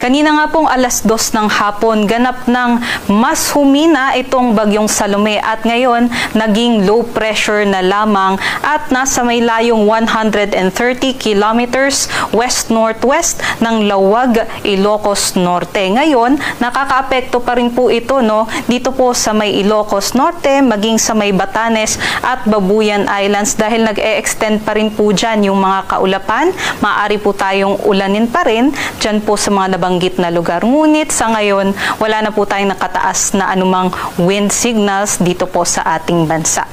Kanina nga pong 2:00 ng hapon, ganap ng mas humina itong bagyong Salome at ngayon naging low pressure na lamang at nasa may layong 130 kilometers west-northwest ng Lawag, Ilocos Norte. Ngayon, nakakaapekto pa rin po ito dito po sa may Ilocos Norte, maging sa may Batanes at Babuyan Islands dahil nag-e-extend pa rin po dyan yung mga kaulapan. Maaari po tayong ulanin pa rin dyan po sa mga nabanggit na lugar. Ngunit sa ngayon, wala na po tayong nakataas na anumang wind signals dito po sa ating bansa.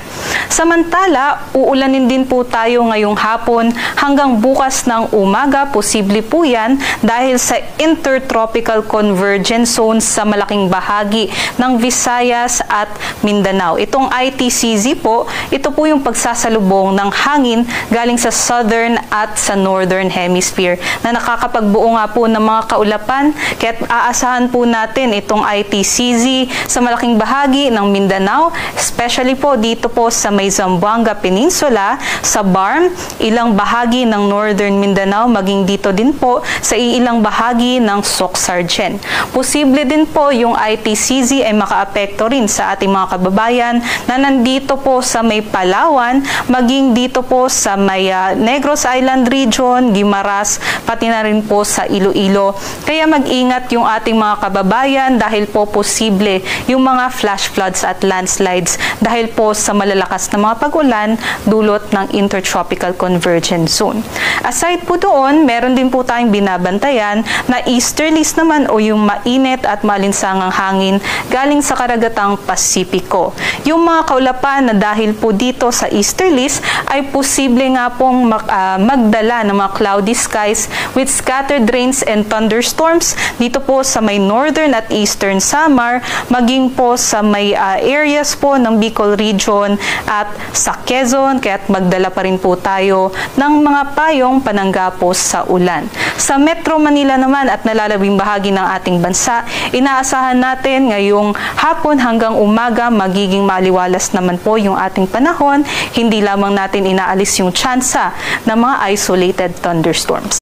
Samantala, uulanin din po tayo ngayong hapon hanggang bukas ng umaga. Posible po yan dahil sa intertropical convergence zone sa malaking bahagi ng Visayas at Mindanao. Itong ITCZ po, ito po yung pagsasalubong ng hangin galing sa southern at sa northern hemisphere na nakakapagbuo nga po ng mga kaulapan. Kaya aasahan po natin itong ITCZ sa malaking bahagi ng Mindanao, especially po dito po sa may Zamboanga Peninsula, sa Barm, ilang bahagi ng northern Mindanao, maging dito din po sa ilang bahagi ng Soc-Sargen. Posible din po yung ITCZ ay makaapekto rin sa ating mga kababayan na nandito po sa may Palawan, maging dito po sa may Negros Island region, Guimaras, pati na rin po sa Iloilo. Kaya mag-ingat yung ating mga kababayan dahil po posible yung mga flash floods at landslides dahil po sa malalakas na mga pag-ulan dulot ng intertropical convergence zone. Aside po doon, meron din po tayong binabantayan na easterlies naman o yung mainit at malinsangang hangin galing sa karagatang Pasipiko. Yung mga kaulapan na dahil po dito sa easterlies ay posible nga pong magdala ng mga cloudy skies with scattered rains and thunderstorms dito po sa may northern at eastern Samar, maging po sa may areas po ng Bicol region at sa Quezon, kaya't magdala pa rin po tayo ng mga payong panangga po sa ulan. Sa Metro Manila naman at nalalabing bahagi ng ating bansa, inaasahan natin ngayong hapon hanggang umaga magiging maliwalas naman po yung ating panahon. Hindi lamang natin inaalis yung tsansa ng mga isolated thunderstorms.